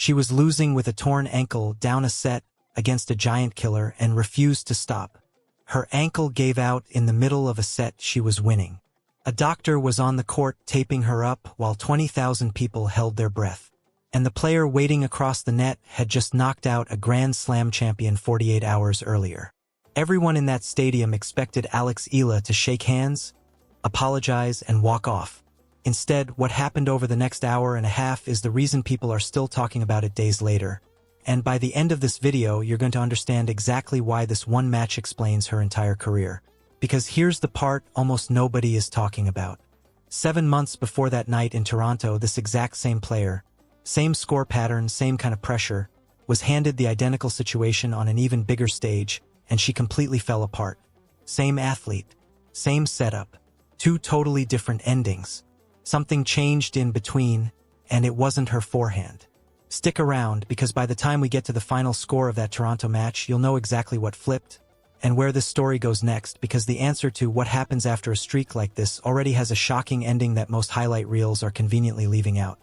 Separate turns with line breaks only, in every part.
She was losing with a torn ankle down a set against a giant killer and refused to stop. Her ankle gave out in the middle of a set she was winning. A doctor was on the court taping her up while 20,000 people held their breath. And the player waiting across the net had just knocked out a Grand Slam champion 48 hours earlier. Everyone in that stadium expected Alex Eala to shake hands, apologize, and walk off. Instead, what happened over the next hour and a half is the reason people are still talking about it days later. And by the end of this video, you're going to understand exactly why this one match explains her entire career. Because here's the part almost nobody is talking about. 7 months before that night in Toronto, this exact same player, same score pattern, same kind of pressure, was handed the identical situation on an even bigger stage, and she completely fell apart. Same athlete, same setup, two totally different endings. Something changed in between, and it wasn't her forehand. Stick around, because by the time we get to the final score of that Toronto match, you'll know exactly what flipped, and where this story goes next, because the answer to what happens after a streak like this already has a shocking ending that most highlight reels are conveniently leaving out.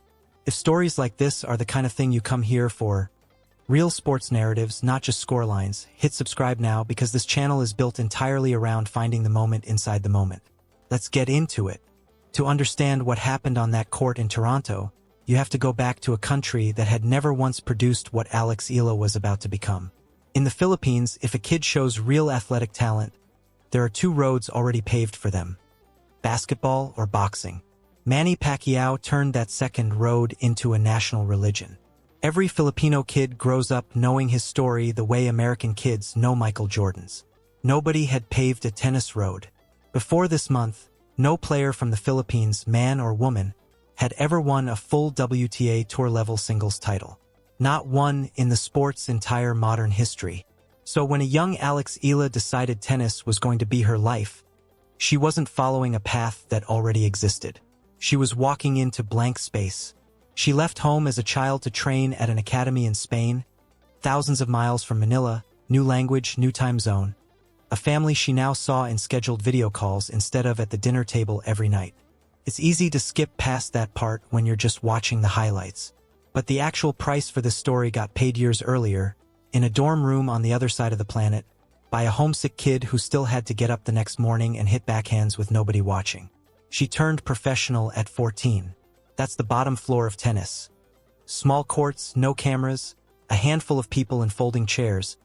If stories like this are the kind of thing you come here for, real sports narratives, not just scorelines, hit subscribe now, because this channel is built entirely around finding the moment inside the moment. Let's get into it. To understand what happened on that court in Toronto, you have to go back to a country that had never once produced what Alex Eala was about to become. In the Philippines, if a kid shows real athletic talent, there are two roads already paved for them: basketball or boxing. Manny Pacquiao turned that second road into a national religion. Every Filipino kid grows up knowing his story the way American kids know Michael Jordan's. Nobody had paved a tennis road. Before this month, no player from the Philippines, man or woman, had ever won a full WTA Tour-level singles title. Not one in the sport's entire modern history. So when a young Alex Eala decided tennis was going to be her life, she wasn't following a path that already existed. She was walking into blank space. She left home as a child to train at an academy in Spain, thousands of miles from Manila, new language, new time zone, a family she now saw in scheduled video calls instead of at the dinner table every night. It's easy to skip past that part when you're just watching the highlights. But the actual price for this story got paid years earlier, in a dorm room on the other side of the planet, by a homesick kid who still had to get up the next morning and hit backhands with nobody watching. She turned professional at 14. That's the bottom floor of tennis. Small courts, no cameras, a handful of people in folding chairs,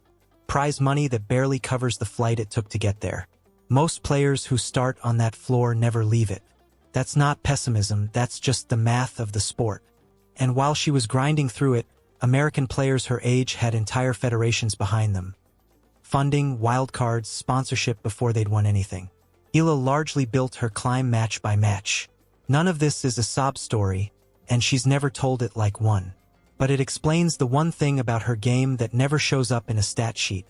prize money that barely covers the flight it took to get there. Most players who start on that floor never leave it. That's not pessimism, that's just the math of the sport. And while she was grinding through it, American players her age had entire federations behind them. Funding, wildcards, sponsorship before they'd won anything. Eala largely built her climb match by match. None of this is a sob story, and she's never told it like one. But it explains the one thing about her game that never shows up in a stat sheet: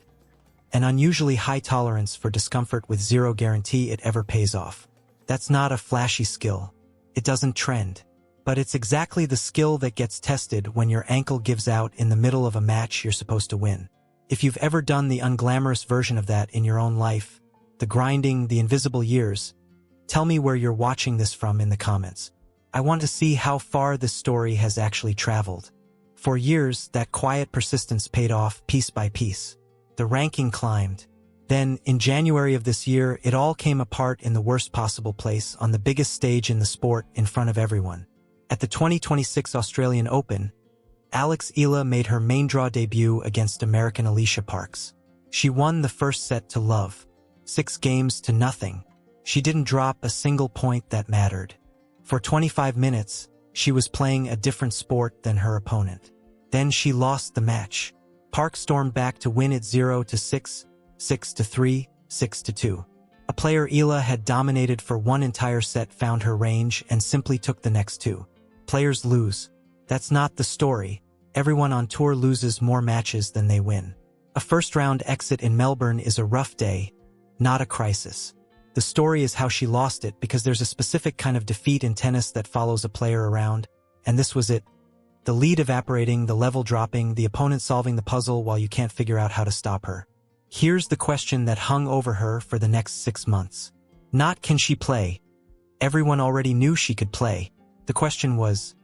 an unusually high tolerance for discomfort with zero guarantee it ever pays off. That's not a flashy skill. It doesn't trend. But it's exactly the skill that gets tested when your ankle gives out in the middle of a match you're supposed to win. If you've ever done the unglamorous version of that in your own life, the grinding, the invisible years, tell me where you're watching this from in the comments. I want to see how far this story has actually traveled. For years, that quiet persistence paid off piece by piece. The ranking climbed. Then, in January of this year, it all came apart in the worst possible place, on the biggest stage in the sport, in front of everyone. At the 2026 Australian Open, Alex Eala made her main draw debut against American Alycia Parks. She won the first set to love, 6 games to nothing. She didn't drop a single point that mattered. For 25 minutes, she was playing a different sport than her opponent. Then she lost the match. Parks stormed back to win it 0-6, 6-3, 6-2. A player Eala had dominated for one entire set found her range and simply took the next 2. Players lose. That's not the story. Everyone on tour loses more matches than they win. A first-round exit in Melbourne is a rough day, not a crisis. The story is how she lost it, because there's a specific kind of defeat in tennis that follows a player around, and this was it. The lead evaporating, the level dropping, the opponent solving the puzzle while you can't figure out how to stop her. Here's the question that hung over her for the next 6 months. Not can she play. Everyone already knew she could play. The question was,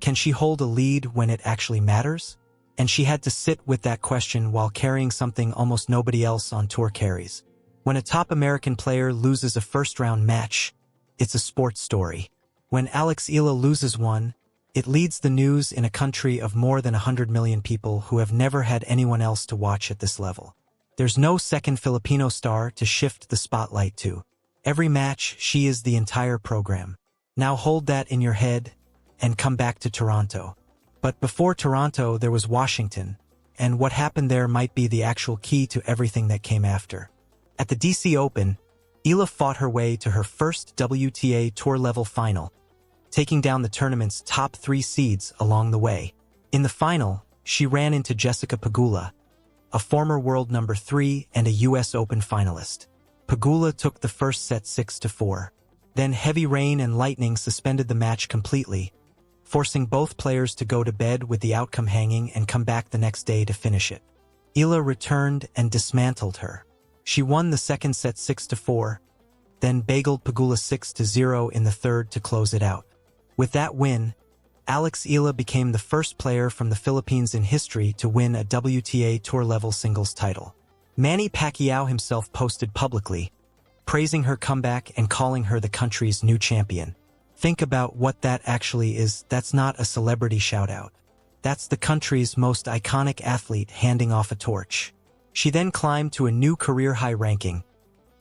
Can she hold a lead when it actually matters? And she had to sit with that question while carrying something almost nobody else on tour carries. When a top American player loses a first-round match, it's a sports story. When Alex Eala loses one, it leads the news in a country of more than 100 million people who have never had anyone else to watch at this level. There's no second Filipino star to shift the spotlight to. Every match, she is the entire program. Now hold that in your head and come back to Toronto. But before Toronto, there was Washington, and what happened there might be the actual key to everything that came after. At the DC Open, Eala fought her way to her first WTA Tour-level final, taking down the tournament's top 3 seeds along the way. In the final, she ran into Jessica Pegula, a former world number 3 and a US Open finalist. Pegula took the first set 6-4. Then heavy rain and lightning suspended the match completely, forcing both players to go to bed with the outcome hanging and come back the next day to finish it. Eala returned and dismantled her. She won the second set 6-4, then bageled Pegula 6-0 in the third to close it out. With that win, Alex Eala became the first player from the Philippines in history to win a WTA Tour-level singles title. Manny Pacquiao himself posted publicly, praising her comeback and calling her the country's new champion. Think about what that actually is. That's not a celebrity shout-out. That's the country's most iconic athlete handing off a torch. She then climbed to a new career-high ranking,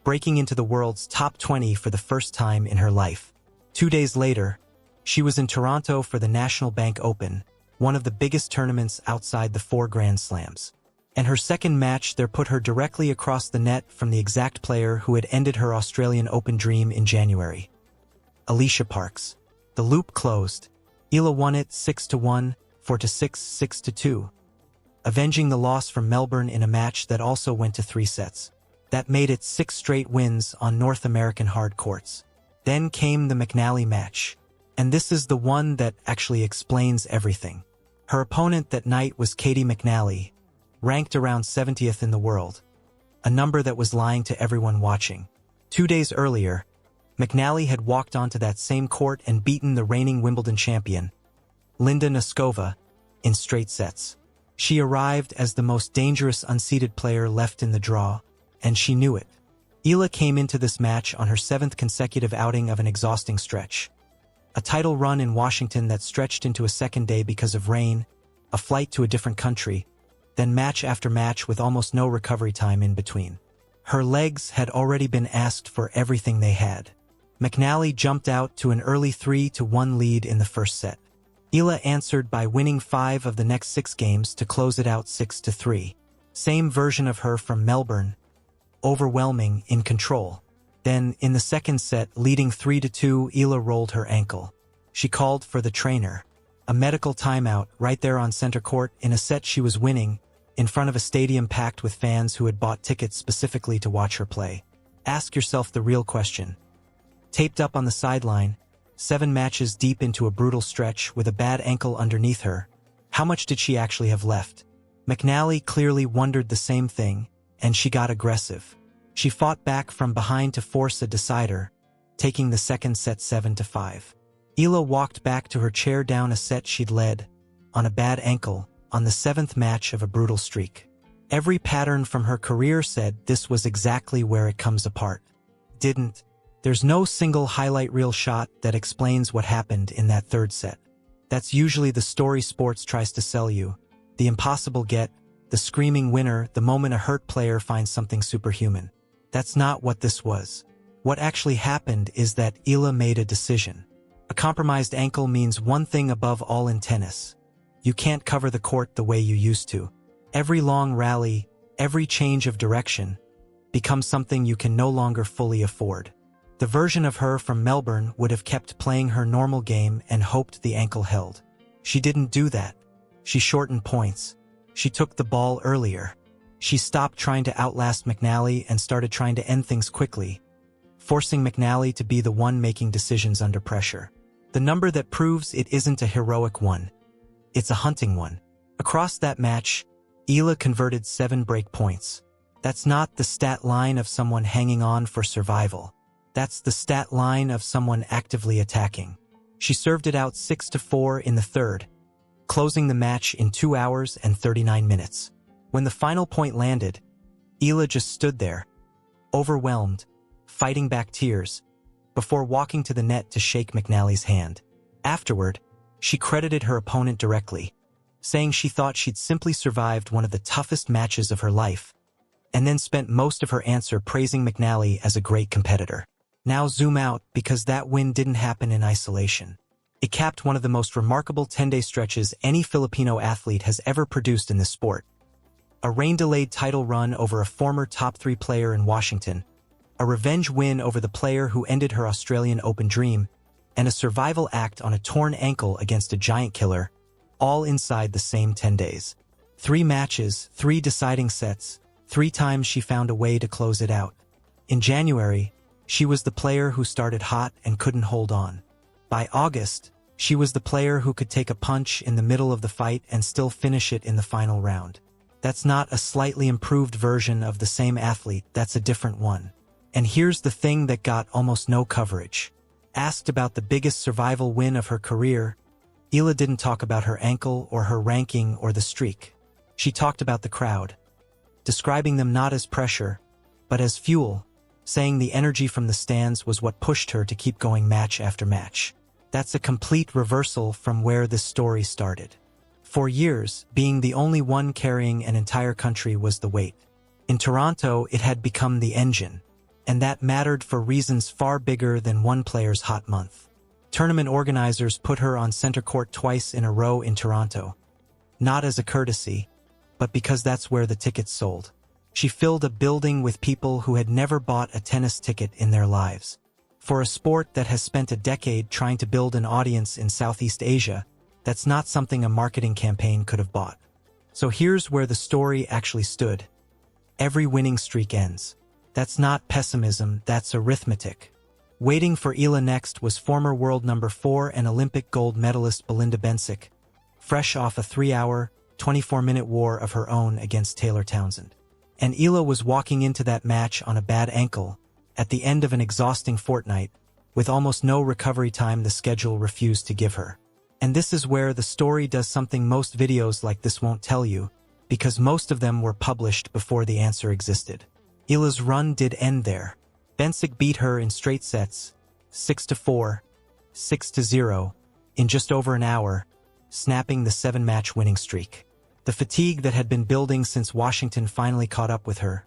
breaking into the world's top 20 for the first time in her life. 2 days later, she was in Toronto for the National Bank Open, one of the biggest tournaments outside the 4 Grand Slams. And her second match there put her directly across the net from the exact player who had ended her Australian Open dream in January. Alycia Parks. The loop closed. Eala won it 6-1, 4-6, 6-2, avenging the loss from Melbourne in a match that also went to 3 sets. That made it 6 straight wins on North American hard courts. Then came the McNally match. And this is the one that actually explains everything. Her opponent that night was Caty McNally, ranked around 70th in the world, a number that was lying to everyone watching. 2 days earlier, McNally had walked onto that same court and beaten the reigning Wimbledon champion, Linda Noskova, in straight sets. She arrived as the most dangerous unseeded player left in the draw, and she knew it. Eala came into this match on her 7th consecutive outing of an exhausting stretch. A title run in Washington that stretched into a second day because of rain, a flight to a different country, then match after match with almost no recovery time in between. Her legs had already been asked for everything they had. McNally jumped out to an early 3-1 lead in the first set. Eala answered by winning 5 of the next 6 games to close it out 6-3. Same version of her from Melbourne, overwhelming, in control. Then, in the second set, leading 3-2, Eala rolled her ankle. She called for the trainer. A medical timeout right there on center court in a set she was winning, in front of a stadium packed with fans who had bought tickets specifically to watch her play. Ask yourself the real question. Taped up on the sideline, 7 matches deep into a brutal stretch with a bad ankle underneath her, how much did she actually have left? McNally clearly wondered the same thing, and she got aggressive. She fought back from behind to force a decider, taking the second set 7-5. Eala walked back to her chair down a set she'd led, on a bad ankle, on the 7th match of a brutal streak. Every pattern from her career said this was exactly where it comes apart. Didn't. There's no single highlight reel shot that explains what happened in that third set. That's usually the story sports tries to sell you. The impossible get, the screaming winner the moment a hurt player finds something superhuman. That's not what this was. What actually happened is that Eala made a decision. A compromised ankle means one thing above all in tennis. You can't cover the court the way you used to. Every long rally, every change of direction, becomes something you can no longer fully afford. The version of her from Melbourne would have kept playing her normal game and hoped the ankle held. She didn't do that. She shortened points. She took the ball earlier. She stopped trying to outlast McNally and started trying to end things quickly, forcing McNally to be the one making decisions under pressure. The number that proves it isn't a heroic one. It's a hunting one. Across that match, Eala converted 7 break points. That's not the stat line of someone hanging on for survival. That's the stat line of someone actively attacking. She served it out 6-4 in the third, closing the match in 2 hours and 39 minutes. When the final point landed, Eala just stood there, overwhelmed, fighting back tears, before walking to the net to shake McNally's hand. Afterward, she credited her opponent directly, saying she thought she'd simply survived one of the toughest matches of her life, and then spent most of her answer praising McNally as a great competitor. Now zoom out, because that win didn't happen in isolation. It capped one of the most remarkable 10-day stretches any Filipino athlete has ever produced in this sport. A rain-delayed title run over a former top 3 player in Washington, a revenge win over the player who ended her Australian Open dream, and a survival act on a torn ankle against a giant killer, all inside the same 10 days. 3 matches, 3 deciding sets, 3 times she found a way to close it out. In January, she was the player who started hot and couldn't hold on. By August, she was the player who could take a punch in the middle of the fight and still finish it in the final round. That's not a slightly improved version of the same athlete, that's a different one. And here's the thing that got almost no coverage. Asked about the biggest survival win of her career, Eala didn't talk about her ankle or her ranking or the streak. She talked about the crowd, describing them not as pressure, but as fuel, saying the energy from the stands was what pushed her to keep going match after match. That's a complete reversal from where this story started. For years, being the only one carrying an entire country was the weight. In Toronto, it had become the engine, and that mattered for reasons far bigger than one player's hot month. Tournament organizers put her on center court twice in a row in Toronto, not as a courtesy, but because that's where the tickets sold. She filled a building with people who had never bought a tennis ticket in their lives. For a sport that has spent a decade trying to build an audience in Southeast Asia, that's not something a marketing campaign could have bought. So here's where the story actually stood. Every winning streak ends. That's not pessimism, that's arithmetic. Waiting for Eala next was former world number 4 and Olympic gold medalist Belinda Bencic, fresh off a 3-hour, 24-minute war of her own against Taylor Townsend. And Eala was walking into that match on a bad ankle, at the end of an exhausting fortnight, with almost no recovery time the schedule refused to give her. And this is where the story does something most videos like this won't tell you, because most of them were published before the answer existed. Eala's run did end there. Bencic beat her in straight sets, 6-4, 6-0, in just over an hour, snapping the 7-match winning streak. The fatigue that had been building since Washington finally caught up with her.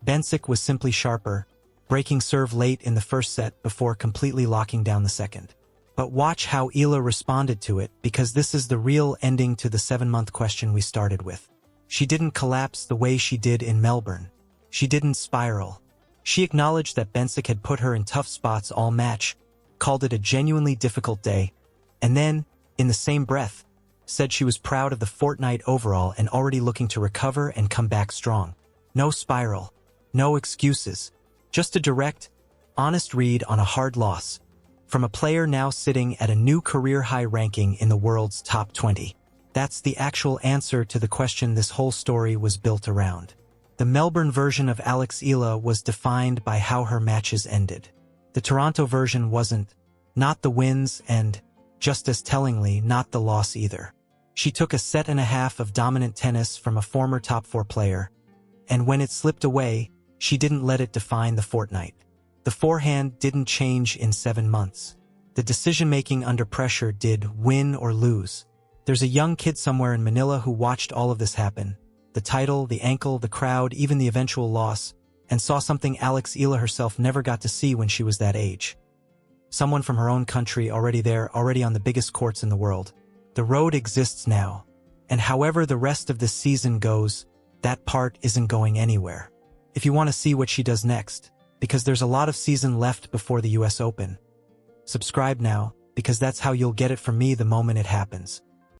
Bencic was simply sharper, breaking serve late in the first set before completely locking down the second. But watch how Eala responded to it, because this is the real ending to the 7-month question we started with. She didn't collapse the way she did in Melbourne. She didn't spiral. She acknowledged that Bencic had put her in tough spots all match, called it a genuinely difficult day, and then, in the same breath, said she was proud of the fortnight overall and already looking to recover and come back strong. No spiral. No excuses. Just a direct, honest read on a hard loss, from a player now sitting at a new career-high ranking in the world's top 20. That's the actual answer to the question this whole story was built around. The Melbourne version of Alex Eala was defined by how her matches ended. The Toronto version wasn't, not the wins and, just as tellingly, not the loss either. She took a set and a half of dominant tennis from a former top 4 player, and when it slipped away, she didn't let it define the fortnight. The forehand didn't change in 7 months. The decision-making under pressure did, win or lose. There's a young kid somewhere in Manila who watched all of this happen. The title, the ankle, the crowd, even the eventual loss, and saw something Alex Eala herself never got to see when she was that age. Someone from her own country already there, already on the biggest courts in the world. The road exists now, and however the rest of this season goes, that part isn't going anywhere. If you want to see what she does next, because there's a lot of season left before the US Open, subscribe now, because that's how you'll get it from me the moment it happens.